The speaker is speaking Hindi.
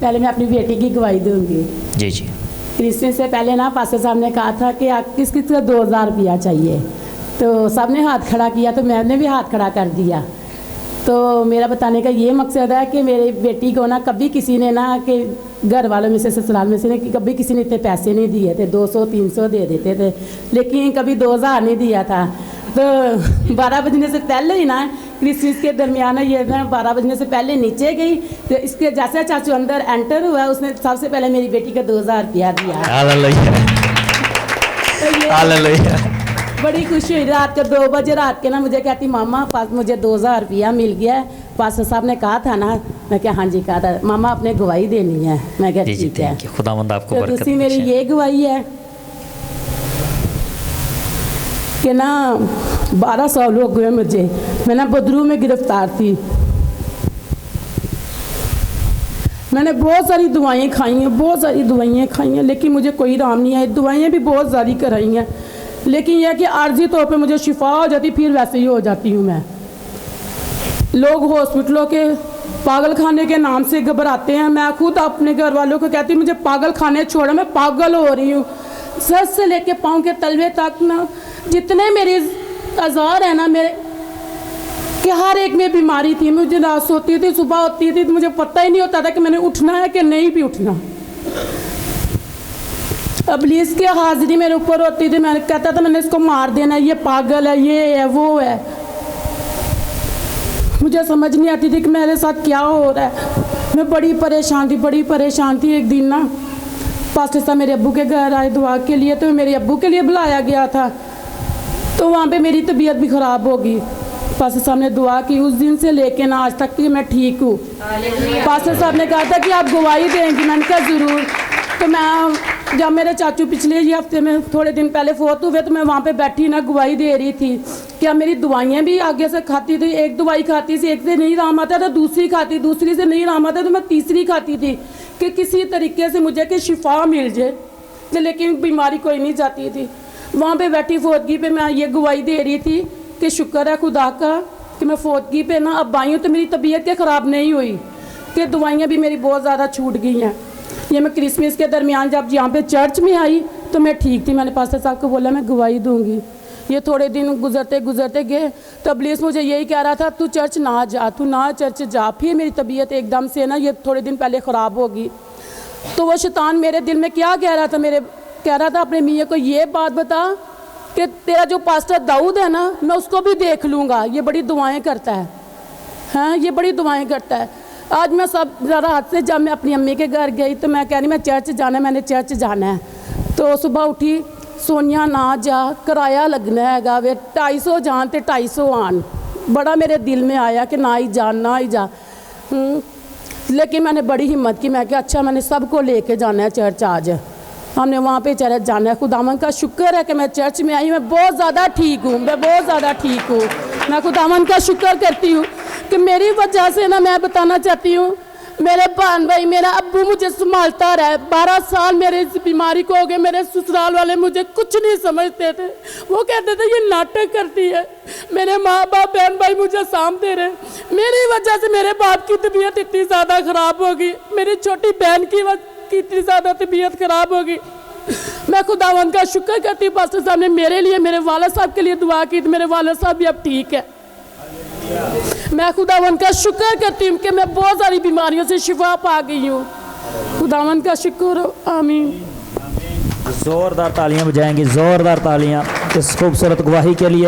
पहले मैं अपनी बेटी की गवाही दूंगी। जी जी। क्रिसमस से पहले ना पास्टर साहब ने कहा था कि आप किस किस को 2000 रुपया चाहिए, तो सब ने हाथ खड़ा किया तो मैंने भी हाथ खड़ा कर दिया। तो मेरा बताने का ये मकसद है कि मेरी बेटी को ना कभी किसी ने ना कि घर वालों में से ससुराल में से ने कभी किसी ने इतने पैसे नहीं दिए थे, 200-300 दे देते थे, लेकिन कभी 2000 नहीं दिया था। तो 12 बजने से पहले ही ना क्रिसमस के दरमियान ये ना 12 बजने से पहले नीचे गई, तो इसके जैसे चाचू अंदर एंटर हुआ उसने सबसे पहले मेरी बेटी को 2000 रुपया दिया। Hallelujah hallelujah. बड़ी खुशी हुई। रात को 2 बजे रात के ना मुझे कहती मामा पास मुझे 2000 रुपया मिल गया। पास्टर साहब ने कहा था ना, मैं क्या हाँ जी कहा था, मामा अपने गवाही देनी है। मैं क्या ठीक है, खुदावंद आपको तो बरकत दूसरी मेरी ये गवाही है कि ना 12 साल हो गए मुझे, मैं ना बदरू में गिरफ्तार थी। मैंने बहुत सारी दवाइयाँ खाई हैं, बहुत सारी दवाइयाँ खाई हैं, लेकिन मुझे कोई आराम नहीं है। दवाइयाँ भी बहुत सारी कराई हैं, लेकिन यह कि आर्जी तौर पे मुझे शिफा हो जाती, फिर वैसे ही हो जाती हूँ मैं। लोग हॉस्पिटलों के पागल खाने के नाम से घबराते हैं। मैं खुद अपने घर वालों को कहती हूँ मुझे पागल खाने छोड़ो, मैं पागल हो रही हूँ। सर से लेके पाँव के तलवे तक ना जितने मेरे औजार हैं ना मेरे कि हर एक में बीमारी थी। मुझे रात सोती थी, सुबह होती थी, तो मुझे पता ही नहीं होता था कि मैंने उठना है कि नहीं भी उठना। इब्लीस की हाजिरी मेरे ऊपर होती थी, मैंने कहता था मैंने इसको मार देना है, ये पागल है, ये है वो है। मुझे समझ नहीं आती थी कि मेरे साथ क्या हो रहा है। मैं बड़ी परेशान थी, बड़ी परेशान थी। एक दिन ना पास्टर साहब मेरे अब्बू के घर आए दुआ के लिए, तो मेरे अब्बू के लिए बुलाया गया था, तो वहाँ पे मेरी तबीयत भी ख़राब होगी। पास्टर साहब ने दुआ की, उस दिन से लेके ना आज तक कि मैं ठीक हूँ। पास्टर साहब ने कहा था कि आप गवाही देंगी, मैंने कहा ज़रूर। तो मैं जब मेरे चाचू पिछले ही हफ्ते में थोड़े दिन पहले फोत हुए, तो मैं वहाँ पे बैठी ना गवाही दे रही थी कि मेरी दवाइयाँ भी आगे से खाती थी। एक दवाई खाती थी, एक से नहीं आराम आता था, दूसरी खाती, दूसरी से नहीं आराम आता तो मैं तीसरी खाती थी कि किसी तरीके से मुझे कि शिफा मिल जाए, लेकिन बीमारी कोई नहीं जाती थी। वहाँ पे बैठी फौतगी पे मैं ये गवाही दे रही थी कि शुक्र है खुदा का कि मैं फौतगी पे ना अब आई हूँ, तो मेरी तबीयत के ख़राब नहीं हुई, कि दवाइयाँ भी मेरी बहुत ज़्यादा छूट गई हैं। ये मैं क्रिसमस के दरमियान जब यहाँ पे चर्च में आई तो मैं ठीक थी। मैंने पास्टर साहब को बोला मैं गवाही दूंगी। ये थोड़े दिन गुजरते गुजरते गए तो इब्लीस मुझे यही कह रहा था तू चर्च ना जा, तू ना चर्च जा। फिर मेरी तबीयत एकदम से ना ये थोड़े दिन पहले ख़राब होगी, तो वो शैतान मेरे दिल में क्या कह रहा था, कह रहा था अपने मियाँ को ये बात बता कि तेरा जो पास्टर दाऊद है ना, मैं उसको भी देख लूँगा, ये बड़ी दुआएँ करता है। हाँ, ये बड़ी दुआएँ करता है। आज मैं सब ज़रा हाथ से जब मैं अपनी अम्मी के घर गई तो मैं कह रही मैं चर्च जाना है, मैंने चर्च जाना है। तो सुबह उठी, सोनिया ना जा, किराया लगना है वे 250 जान तो 250 आन। बड़ा मेरे दिल में आया कि ना ही जा, ना ही जा। लेकिन मैंने बड़ी हिम्मत की, मैं क्या अच्छा मैंने सबको लेके जाना है चर्च, आज हमने वहाँ पे चर्च जाना है। खुदावन का शुक्र है कि मैं चर्च में आई, मैं बहुत ज़्यादा ठीक हूँ, मैं बहुत ज़्यादा ठीक हूँ। मैं खुदावन का शुक्र करती हूँ कि मेरी वजह से ना मैं बताना चाहती हूँ मेरे बहन भाई मेरा अब्बू मुझे संभालता रहा। 12 साल मेरे इस बीमारी को हो गए। मेरे ससुराल वाले मुझे कुछ नहीं समझते थे, वो कहते थे ये नाटक करती है। मेरे माँ बाप बहन भाई मुझे सामने रहे, मेरी वजह से मेरे बाप की तबीयत इतनी ज़्यादा ख़राब होगी, मेरी छोटी बहन की इतनी ज़्यादा तबीयत ख़राब होगी। मैं खुदावंद का शुक्र करती हूँ पास्टर साहब ने मेरे लिए, मेरे वाला साहब के लिए दुआ की, तो मेरे वाला साहब भी अब ठीक है। मैं खुदावन का शुक्र करती हूँ कि मैं बहुत सारी बीमारियों से शिफा पा गई हूँ। खुदावन का शुक्र हो, आमीन। जोरदार तालियां बजाएंगे, जोरदार तालियां इस खूबसूरत गवाही के लिए।